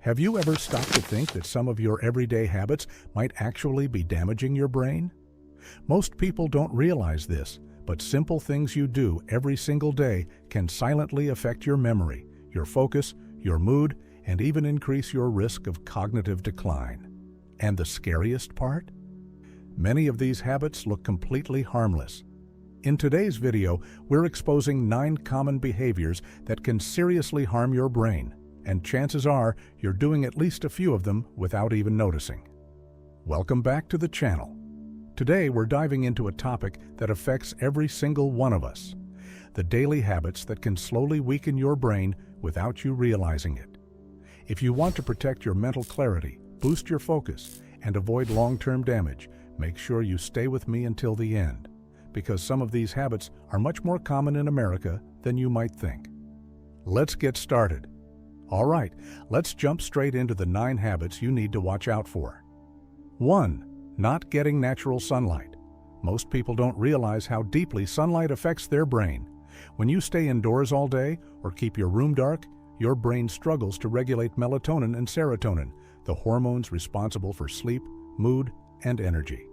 Have you ever stopped to think that some of your everyday habits might actually be damaging your brain? Most people don't realize this, but simple things you do every single day can silently affect your memory, your focus, your mood, and even increase your risk of cognitive decline. And the scariest part? Many of these habits look completely harmless. In today's video, we're exposing 9 common behaviors that can seriously harm your brain, and chances are you're doing at least a few of them without even noticing. Welcome back to the channel. Today we're diving into a topic that affects every single one of us: the daily habits that can slowly weaken your brain without you realizing it. If you want to protect your mental clarity, boost your focus, and avoid long-term damage, make sure you stay with me until the end, because some of these habits are much more common in America than you might think. Let's get started. All right, let's jump straight into the 9 habits you need to watch out for. 1. Not getting natural sunlight. Most people don't realize how deeply sunlight affects their brain. When you stay indoors all day or keep your room dark, your brain struggles to regulate melatonin and serotonin, the hormones responsible for sleep, mood, and energy.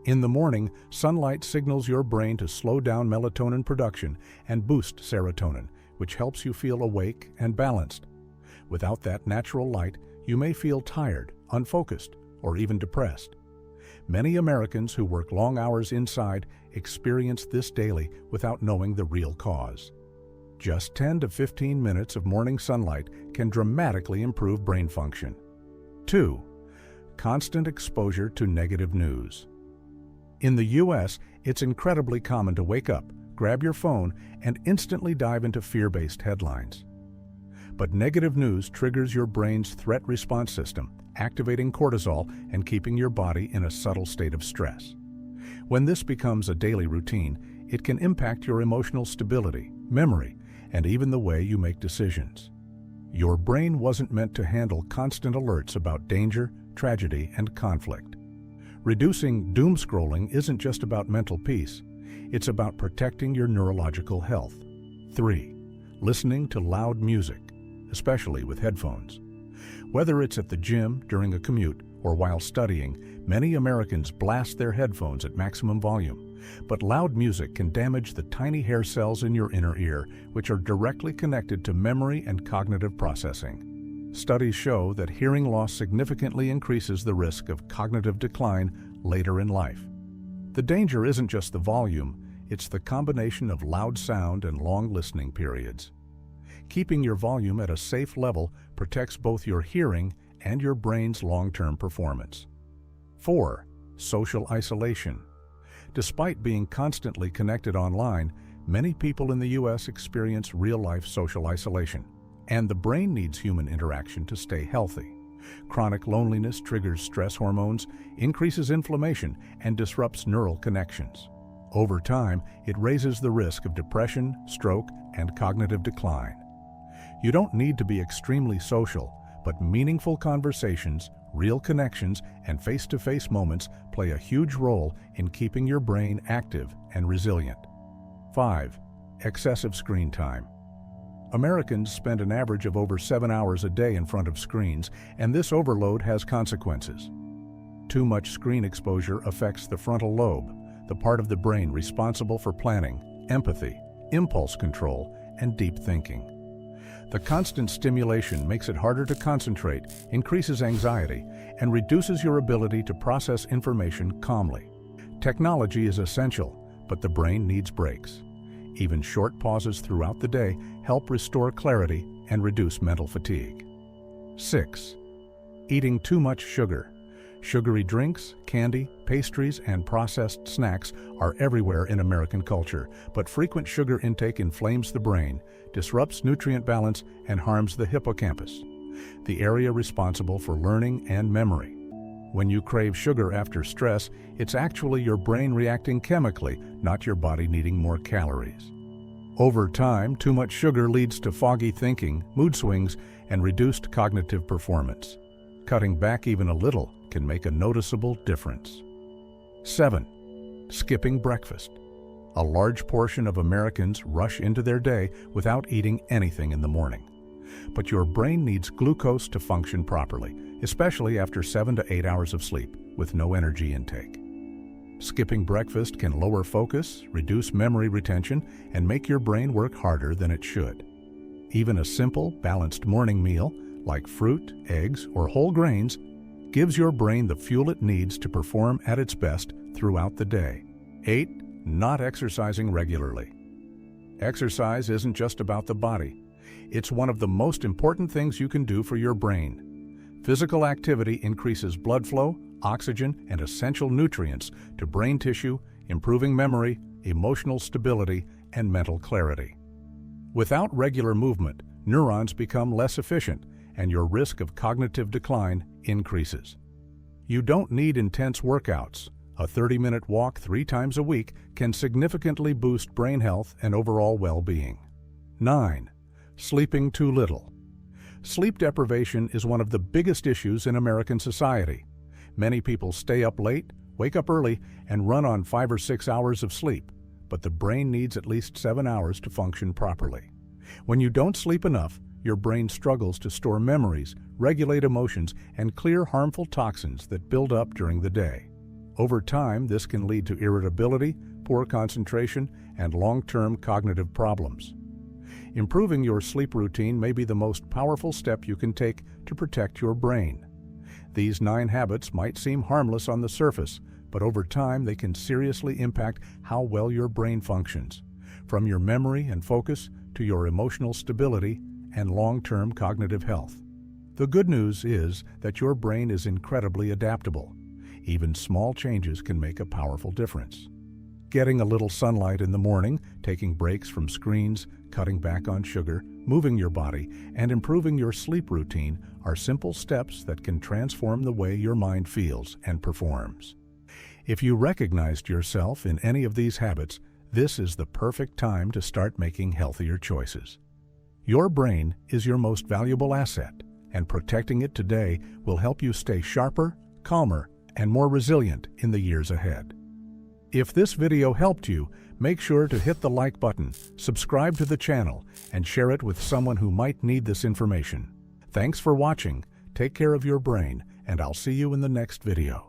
In the morning, sunlight signals your brain to slow down melatonin production and boost serotonin, which helps you feel awake and balanced. Without that natural light, you may feel tired, unfocused, or even depressed. Many Americans who work long hours inside experience this daily without knowing the real cause. Just 10 to 15 minutes of morning sunlight can dramatically improve brain function. 2. Constant exposure to negative news. In the U.S., it's incredibly common to wake up, grab your phone, and instantly dive into fear-based headlines. But negative news triggers your brain's threat response system, activating cortisol and keeping your body in a subtle state of stress. When this becomes a daily routine, it can impact your emotional stability, memory, and even the way you make decisions. Your brain wasn't meant to handle constant alerts about danger, tragedy, and conflict. Reducing doom scrolling isn't just about mental peace, it's about protecting your neurological health. 3. Listening to loud music, especially with headphones. Whether it's at the gym, during a commute, or while studying, many Americans blast their headphones at maximum volume. But loud music can damage the tiny hair cells in your inner ear, which are directly connected to memory and cognitive processing. Studies show that hearing loss significantly increases the risk of cognitive decline later in life. The danger isn't just the volume, it's the combination of loud sound and long listening periods. Keeping your volume at a safe level protects both your hearing and your brain's long-term performance. 4. Social isolation. Despite being constantly connected online, many people in the U.S. experience real-life social isolation, and the brain needs human interaction to stay healthy. Chronic loneliness triggers stress hormones, increases inflammation, and disrupts neural connections. Over time, it raises the risk of depression, stroke, and cognitive decline. You don't need to be extremely social, but meaningful conversations, real connections, and face-to-face moments play a huge role in keeping your brain active and resilient. 5. Excessive screen time. Americans spend an average of over 7 hours a day in front of screens, and this overload has consequences. Too much screen exposure affects the frontal lobe, the part of the brain responsible for planning, empathy, impulse control, and deep thinking. The constant stimulation makes it harder to concentrate, increases anxiety, and reduces your ability to process information calmly. Technology is essential, but the brain needs breaks. Even short pauses throughout the day help restore clarity and reduce mental fatigue. 6. Eating too much sugar. Sugary drinks, candy, pastries, and processed snacks are everywhere in American culture, but frequent sugar intake inflames the brain, disrupts nutrient balance, and harms the hippocampus, the area responsible for learning and memory. When you crave sugar after stress, it's actually your brain reacting chemically, not your body needing more calories. Over time, too much sugar leads to foggy thinking, mood swings, and reduced cognitive performance. Cutting back even a little can make a noticeable difference. 7. Skipping breakfast. A large portion of Americans rush into their day without eating anything in the morning. But your brain needs glucose to function properly, especially after 7 to 8 hours of sleep with no energy intake. Skipping breakfast can lower focus, reduce memory retention, and make your brain work harder than it should. Even a simple, balanced morning meal, like fruit, eggs, or whole grains, gives your brain the fuel it needs to perform at its best throughout the day. 8. Not exercising regularly. Exercise isn't just about the body. It's one of the most important things you can do for your brain. Physical activity increases blood flow, oxygen, and essential nutrients to brain tissue, improving memory, emotional stability, and mental clarity. Without regular movement, neurons become less efficient, and your risk of cognitive decline increases. You don't need intense workouts. A 30-minute walk 3 times a week can significantly boost brain health and overall well-being. 9. Sleeping too little. Sleep deprivation is one of the biggest issues in American society. Many people stay up late, wake up early, and run on 5 or 6 hours of sleep, but the brain needs at least 7 hours to function properly. When you don't sleep enough, your brain struggles to store memories, regulate emotions, and clear harmful toxins that build up during the day. Over time, this can lead to irritability, poor concentration, and long-term cognitive problems. Improving your sleep routine may be the most powerful step you can take to protect your brain. These 9 habits might seem harmless on the surface, but over time they can seriously impact how well your brain functions, from your memory and focus to your emotional stability and long-term cognitive health. The good news is that your brain is incredibly adaptable. Even small changes can make a powerful difference. Getting a little sunlight in the morning, taking breaks from screens, cutting back on sugar, moving your body, and improving your sleep routine are simple steps that can transform the way your mind feels and performs. If you recognized yourself in any of these habits, this is the perfect time to start making healthier choices. Your brain is your most valuable asset, and protecting it today will help you stay sharper, calmer, and more resilient in the years ahead. If this video helped you, make sure to hit the like button, subscribe to the channel, and share it with someone who might need this information. Thanks for watching, take care of your brain, and I'll see you in the next video.